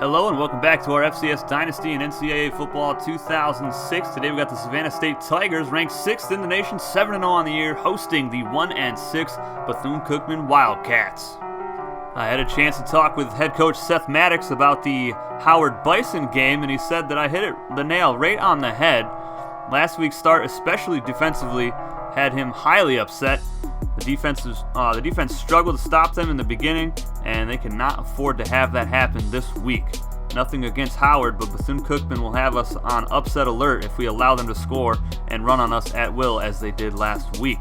Hello and welcome back to our FCS Dynasty and NCAA Football 2006. Today we got the Savannah State Tigers, ranked 6th in the nation, 7-0 on the year, hosting the 1-6 Bethune-Cookman Wildcats. I had a chance to talk with head coach Seth Maddox about the Howard Bison game, and he said that I hit the nail right on the head. Last week's start, especially defensively, had him highly upset. The defense struggled to stop them in the beginning, and they cannot afford to have that happen this week. Nothing against Howard, but Bethune-Cookman will have us on upset alert if we allow them to score and run on us at will as they did last week.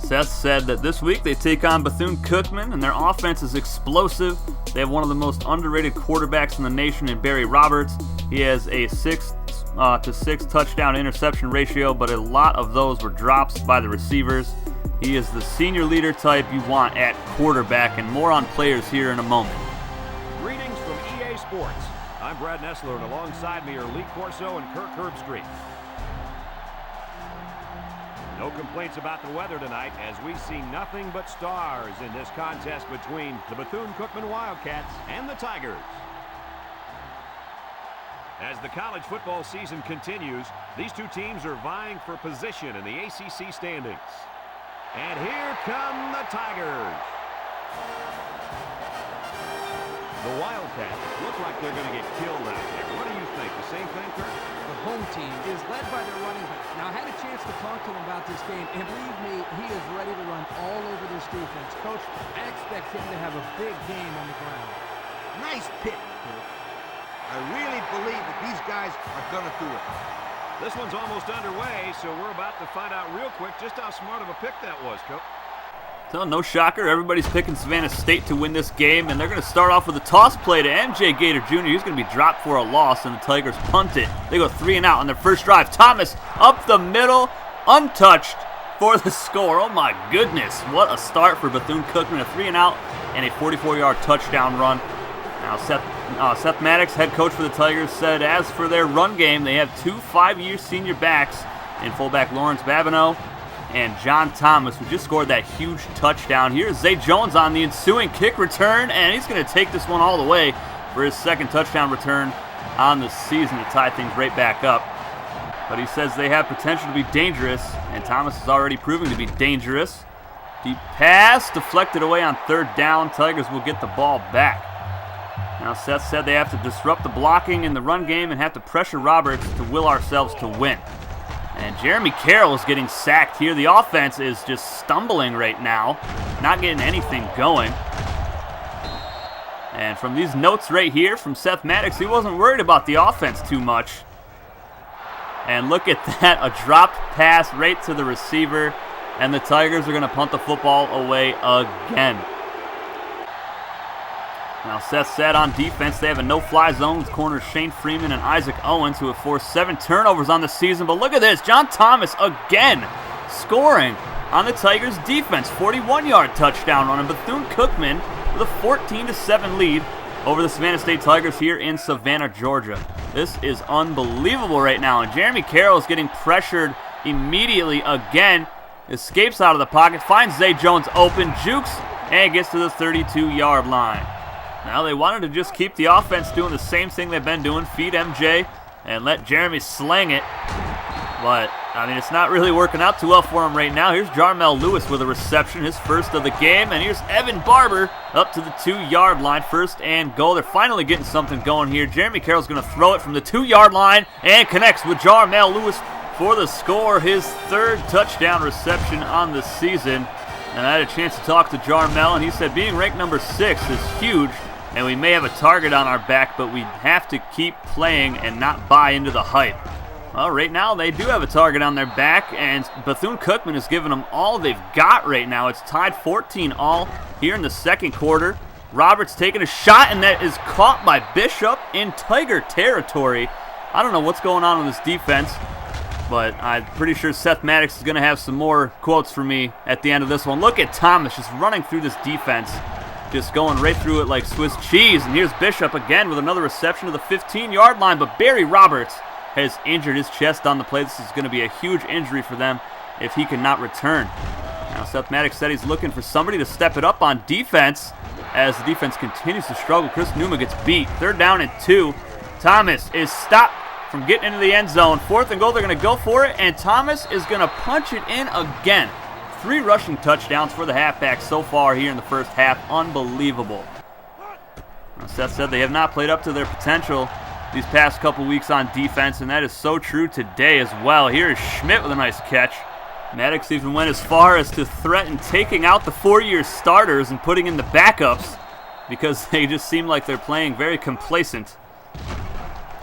Seth said that this week they take on Bethune-Cookman, and their offense is explosive. They have one of the most underrated quarterbacks in the nation in Barry Roberts. He has a 6 to 6 touchdown interception ratio, but a lot of those were drops by the receivers. He is the senior leader type you want at quarterback, and more on players here in a moment. Greetings from EA Sports. I'm Brad Nessler, and alongside me are Lee Corso and Kirk Herbstreit. No complaints about the weather tonight, as we see nothing but stars in this contest between the Bethune-Cookman Wildcats and the Tigers. As the college football season continues, these two teams are vying for position in the ACC standings. And here come the Tigers. The Wildcats look like they're going to get killed out there. What do you think? The same thing, Kirk? The home team is led by their running back. Now, I had a chance to talk to him about this game, and believe me, he is ready to run all over this defense. Coach, I expect him to have a big game on the ground. Nice pick, Kirk. I really believe that these guys are going to do it. This one's almost underway, so we're about to find out real quick just how smart of a pick that was, Coach. So no shocker, everybody's picking Savannah State to win this game, and they're going to start off with a toss play to MJ Gator Jr. He's going to be dropped for a loss, and the Tigers punt it. They go 3 and out on their first drive. Thomas up the middle, untouched for the score. Oh my goodness, what a start for Bethune-Cookman. A 3 and out and a 44-yard touchdown run. Now Seth Maddox, head coach for the Tigers, said as for their run game, they have 2 5-year senior backs in fullback Lawrence Babineau and John Thomas, who just scored that huge touchdown. Here's Zay Jones on the ensuing kick return, and he's going to take this one all the way for his second touchdown return on the season to tie things right back up. But he says they have potential to be dangerous, and Thomas is already proving to be dangerous. Deep pass deflected away on 3rd down. Tigers will get the ball back. Now Seth said they have to disrupt the blocking in the run game and have to pressure Roberts to will ourselves to win. And Jeremy Carroll is getting sacked here. The offense is just stumbling right now, not getting anything going. And from these notes right here from Seth Maddox, he wasn't worried about the offense too much. And look at that, a dropped pass right to the receiver, and the Tigers are going to punt the football away again. Now Seth said on defense they have a no-fly zone with corners Shane Freeman and Isaac Owens, who have forced 7 turnovers on the season. But look at this, John Thomas again scoring on the Tigers' defense. 41-yard touchdown run, and Bethune-Cookman with a 14-7 lead over the Savannah State Tigers here in Savannah, Georgia. This is unbelievable right now, and Jeremy Carroll is getting pressured immediately again. Escapes out of the pocket, finds Zay Jones open, jukes, and gets to the 32-yard line. Now they wanted to just keep the offense doing the same thing they've been doing, feed MJ and let Jeremy slang it. But, I mean, it's not really working out too well for him right now. Here's Jarmel Lewis with a reception, his first of the game. And here's Evan Barber up to the 2-yard line, 1st and goal. They're finally getting something going here. Jeremy Carroll's going to throw it from the 2-yard line and connects with Jarmel Lewis for the score, his 3rd touchdown reception on the season. And I had a chance to talk to Jarmel, and he said being ranked number 6 is huge. And we may have a target on our back, but we have to keep playing and not buy into the hype. Well, right now they do have a target on their back, and Bethune-Cookman has given them all they've got right now. It's tied 14-all here in the 2nd quarter. Roberts taking a shot, and that is caught by Bishop in Tiger territory. I don't know what's going on with this defense, but I'm pretty sure Seth Maddox is going to have some more quotes for me at the end of this one. Look at Thomas just running through this defense. Just going right through it like Swiss cheese. And here's Bishop again with another reception to the 15-yard line. But Barry Roberts has injured his chest on the play. This is going to be a huge injury for them if he cannot return. Now Seth Maddox said he's looking for somebody to step it up on defense as the defense continues to struggle. Chris Numa gets beat. 3rd down and 2. Thomas is stopped from getting into the end zone. 4th and goal, they're going to go for it, and Thomas is going to punch it in again. 3 rushing touchdowns for the halfback so far here in the first half. Unbelievable. Now, Seth said they have not played up to their potential these past couple weeks on defense, and that is so true today as well. Here is Schmidt with a nice catch. Maddox even went as far as to threaten taking out the 4-year starters and putting in the backups because they just seem like they're playing very complacent.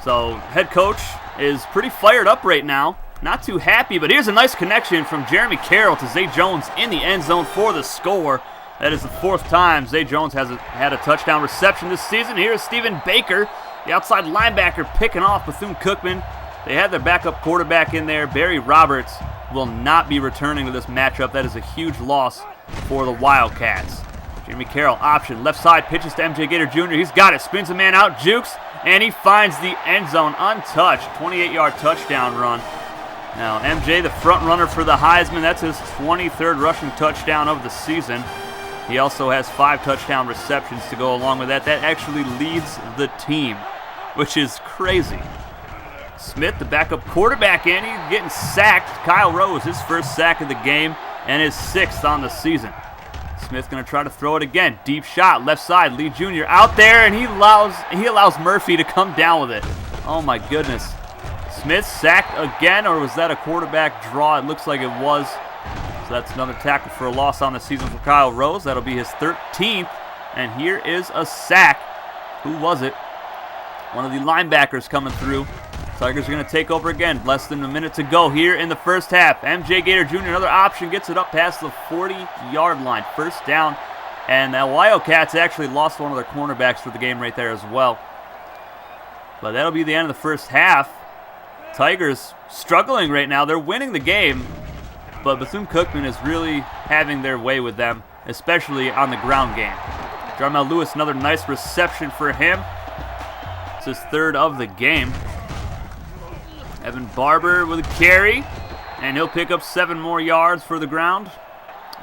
So head coach is pretty fired up right now. Not too happy, but here's a nice connection from Jeremy Carroll to Zay Jones in the end zone for the score. That is the 4th time Zay Jones has had a touchdown reception this season. Here's Stephen Baker, the outside linebacker, picking off Bethune-Cookman. They had their backup quarterback in there. Barry Roberts will not be returning to this matchup. That is a huge loss for the Wildcats. Jeremy Carroll option, left side, pitches to MJ Gator Jr. He's got it, spins a man out, jukes, and he finds the end zone untouched. 28-yard touchdown run. Now MJ, the front runner for the Heisman, that's his 23rd rushing touchdown of the season. He also has 5 touchdown receptions to go along with that. That actually leads the team, which is crazy. Smith, the backup quarterback in, he's getting sacked. Kyle Rose, his first sack of the game and his 6th on the season. Smith going to try to throw it again. Deep shot, left side. Lee Jr. out there, and he allows Murphy to come down with it. Oh my goodness. Smith sacked again, or was that a quarterback draw? It looks like it was. So that's another tackle for a loss on the season for Kyle Rose. That'll be his 13th. And here is a sack. Who was it? One of the linebackers coming through. Tigers are going to take over again. Less than a minute to go here in the first half. MJ Gator Jr., another option, gets it up past the 40-yard line. 1st down. And the Wildcats actually lost one of their cornerbacks for the game right there as well. But that'll be the end of the first half. Tigers struggling right now. They're winning the game, but Bethune-Cookman is really having their way with them, especially on the ground game. Jarmel Lewis, another nice reception for him. It's his 3rd of the game. Evan Barber with a carry, and he'll pick up 7 more yards for the ground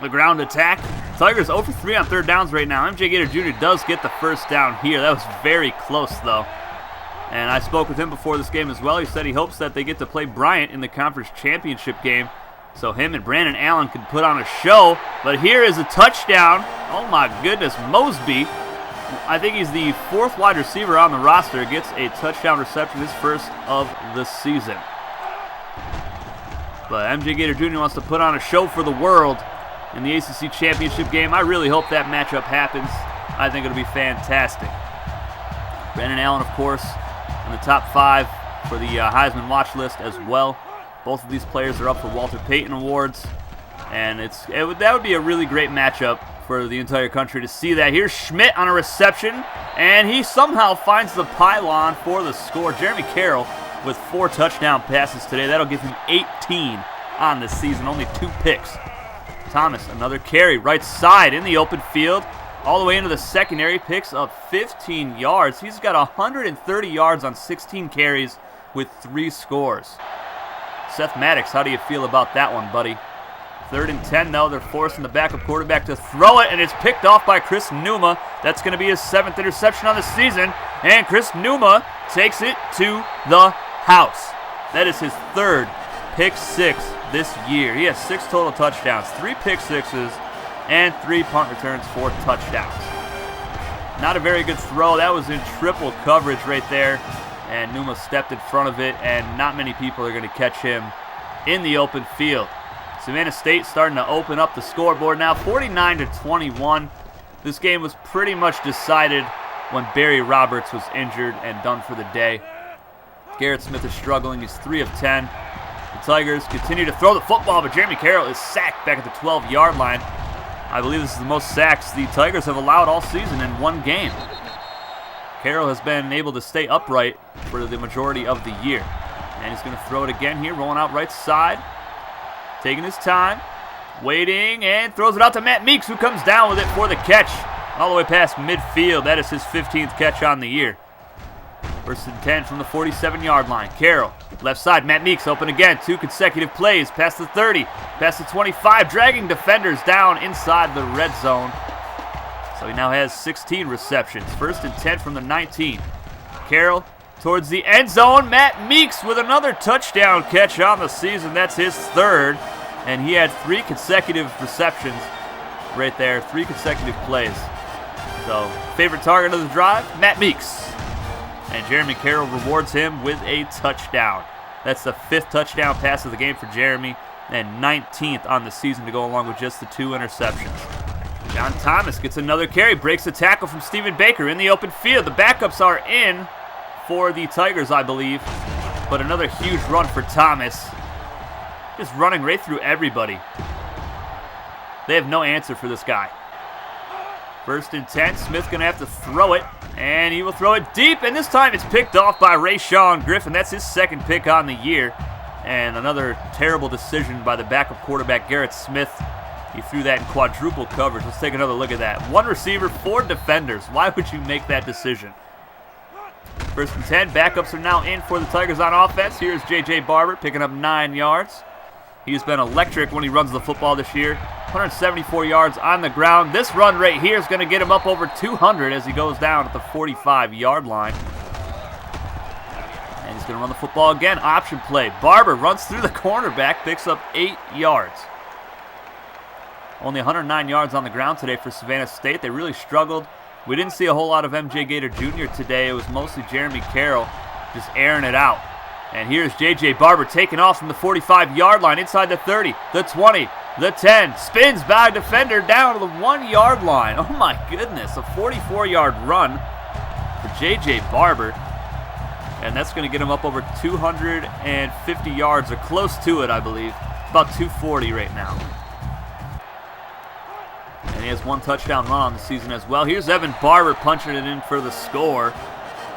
attack. Tigers 0 for 3 on 3rd downs right now. MJ Gator Jr. does get the 1st down here. That was very close, though. And I spoke with him before this game as well. He said he hopes that they get to play Bryant in the conference championship game, so him and Brandon Allen could put on a show. But here is a touchdown. Oh my goodness, Mosby, I think he's the 4th wide receiver on the roster, gets a touchdown reception, his 1st of the season. But MJ Gator Jr. wants to put on a show for the world in the ACC championship game. I really hope that matchup happens. I think it'll be fantastic. Brandon Allen, of course, in the top 5 for the Heisman watch list as well. Both of these players are up for Walter Payton Awards, and that would be a really great matchup for the entire country to see that. Here's Schmidt on a reception, and he somehow finds the pylon for the score. Jeremy Carroll with 4 touchdown passes today. That'll give him 18 on the season, only 2 picks. Thomas, another carry, right side in the open field, all the way into the secondary, picks up 15 yards. He's got 130 yards on 16 carries with 3 scores. Seth Maddox, how do you feel about that one, buddy? 3rd and 10, though. They're forcing the backup quarterback to throw it, and it's picked off by Chris Numa. That's going to be his 7th interception on the season, and Chris Numa takes it to the house. That is his 3rd pick 6 this year. He has 6 total touchdowns, 3 pick 6s, and 3 punt returns for touchdowns. Not a very good throw. That was in triple coverage right there, and Numa stepped in front of it, and not many people are going to catch him in the open field. Savannah State starting to open up the scoreboard now, 49-21. This game was pretty much decided when Barry Roberts was injured and done for the day. Garrett Smith is struggling. He's 3 of 10. The Tigers continue to throw the football, but Jeremy Carroll is sacked back at the 12-yard line. I believe this is the most sacks the Tigers have allowed all season in one game. Carroll has been able to stay upright for the majority of the year. And he's going to throw it again here, rolling out right side. Taking his time, waiting, and throws it out to Matt Meeks, who comes down with it for the catch all the way past midfield. That is his 15th catch on the year. First and 10 from the 47-yard line. Carroll, left side, Matt Meeks open again. 2 consecutive plays, past the 30, past the 25, dragging defenders down inside the red zone. So he now has 16 receptions. First and 10 from the 19. Carroll towards the end zone. Matt Meeks with another touchdown catch on the season. That's his third. And he had 3 consecutive receptions right there, 3 consecutive plays. So, favorite target of the drive, Matt Meeks. And Jeremy Carroll rewards him with a touchdown. That's the 5th touchdown pass of the game for Jeremy, and 19th on the season to go along with just the 2 interceptions. John Thomas gets another carry, breaks a tackle from Stephen Baker in the open field. The backups are in for the Tigers, I believe. But another huge run for Thomas. Just running right through everybody. They have no answer for this guy. First and 10, Smith's going to have to throw it, and he will throw it deep, and this time it's picked off by Rayshawn Griffin. That's his 2nd pick on the year, and another terrible decision by the backup quarterback, Garrett Smith. He threw that in quadruple coverage. Let's take another look at that. 1 receiver, 4 defenders. Why would you make that decision? First and 10, backups are now in for the Tigers on offense. Here's J.J. Barber picking up 9 yards. He's been electric when he runs the football this year. 174 yards on the ground. This run right here is going to get him up over 200 as he goes down at the 45-yard line. And he's going to run the football again. Option play. Barber runs through the cornerback, picks up 8 yards. Only 109 yards on the ground today for Savannah State. They really struggled. We didn't see a whole lot of MJ Gator Jr. today. It was mostly Jeremy Carroll just airing it out. And here's J.J. Barber taking off from the 45-yard line inside the 30, the 20, the 10. Spins by a defender down to the 1-yard line. Oh my goodness, a 44-yard run for J.J. Barber. And that's going to get him up over 250 yards, or close to it, I believe. About 240 right now. And he has 1 touchdown run on the season as well. Here's Evan Barber punching it in for the score.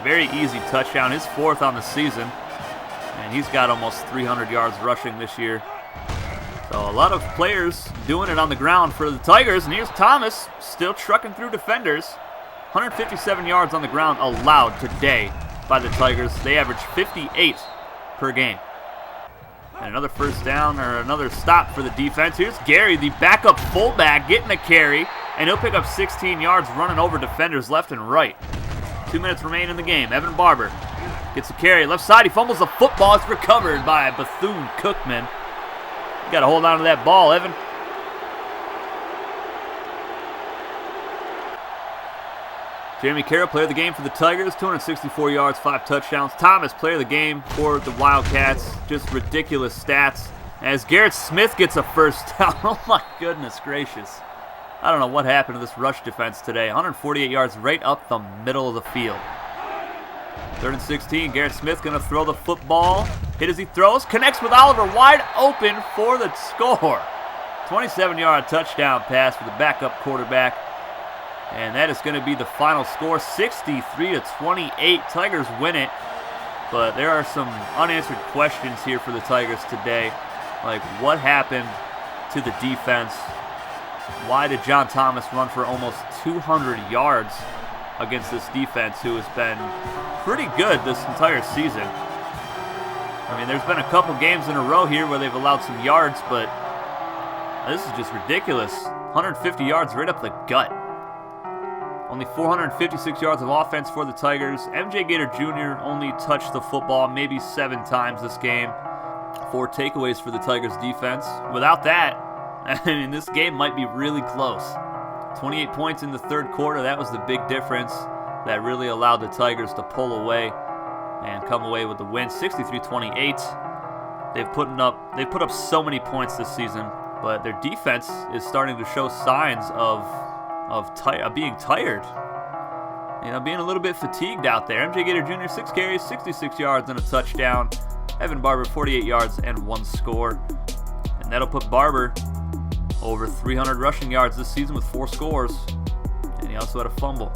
Very easy touchdown, his 4th on the season. And he's got almost 300 yards rushing this year. So a lot of players doing it on the ground for the Tigers. And here's Thomas still trucking through defenders. 157 yards on the ground allowed today by the Tigers. They average 58 per game. And another first down, or another stop for the defense. Here's Gary, the backup fullback, getting a carry. And he'll pick up 16 yards running over defenders left and right. 2 minutes remain in the game. Evan Barber gets a carry. Left side, he fumbles the football. It's recovered by Bethune-Cookman. You got to hold on to that ball, Evan. Jeremy Carroll, player of the game for the Tigers. 264 yards, 5 touchdowns. Thomas, player of the game for the Wildcats. Just ridiculous stats. As Garrett Smith gets a first down. Oh my goodness gracious. I don't know what happened to this rush defense today. 148 yards right up the middle of the field. 3rd and 16, Garrett Smith going to throw the football. Hit as he throws, connects with Oliver, wide open for the score. 27-yard touchdown pass for the backup quarterback. And that is going to be the final score, 63-28. Tigers win it, but there are some unanswered questions here for the Tigers today. Like, what happened to the defense? Why did John Thomas run for almost 200 yards against this defense, who has been pretty good this entire season? I mean, there's been a couple games in a row here where they've allowed some yards, but this is just ridiculous. 150 yards right up the gut. Only 456 yards of offense for the Tigers. MJ Gator Jr. only touched the football maybe 7 times this game. 4 takeaways for the Tigers defense. Without that, I mean, this game might be really close. 28 points in the 3rd quarter. That was the big difference that really allowed the Tigers to pull away and come away with the win. 63-28. They've put up so many points this season, but their defense is starting to show signs of being tired. You know, being a little bit fatigued out there. MJ Gator Jr., 6 carries, 66 yards, and a touchdown. Evan Barber, 48 yards and 1 score. And that'll put Barber over 300 rushing yards this season with 4 scores. And he also had a fumble.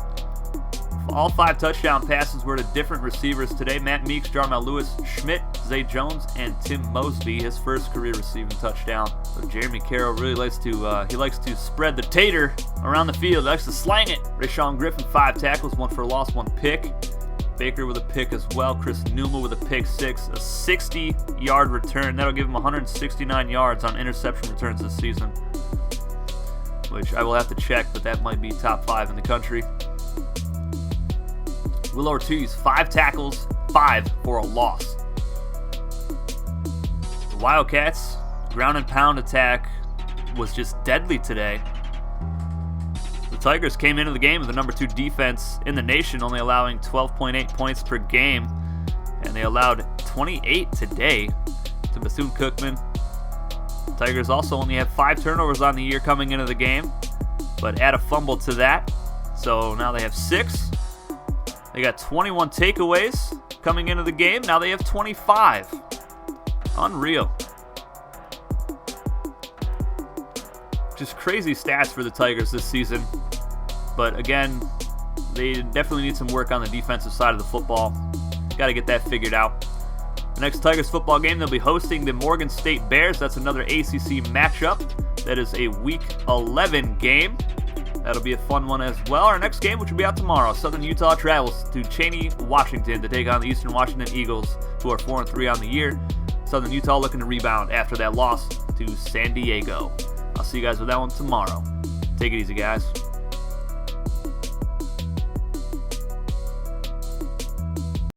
All 5 touchdown passes were to different receivers today. Matt Meeks, Jarmel Lewis, Schmidt, Zay Jones, and Tim Mosby, his first career receiving touchdown. So Jeremy Carroll really likes to spread the tater around the field. He likes to slang it. Rayshawn Griffin, 5 tackles, 1 for a loss, 1 pick. Baker with a pick as well. Chris Numa with a pick six. A 60-yard return. That'll give him 169 yards on interception returns this season, which I will have to check, but that might be top 5 in the country. Will Ortiz, 5 tackles, 5 for a loss. The Wildcats' ground and pound attack was just deadly today. The Tigers came into the game with the number 2 defense in the nation, only allowing 12.8 points per game, and they allowed 28 today to Bethune-Cookman. The Tigers also only have 5 turnovers on the year coming into the game, but add a fumble to that, so now they have 6. They got 21 takeaways coming into the game. Now they have 25. Unreal. Just crazy stats for the Tigers this season. But again, they definitely need some work on the defensive side of the football. Got to get that figured out. The next Tigers football game, they'll be hosting the Morgan State Bears. That's another ACC matchup. That is a Week 11 game. That'll be a fun one as well. Our next game, which will be out tomorrow, Southern Utah travels to Cheney, Washington to take on the Eastern Washington Eagles, who are 4-3 on the year. Southern Utah looking to rebound after that loss to San Diego. I'll see you guys with that one tomorrow. Take it easy, guys.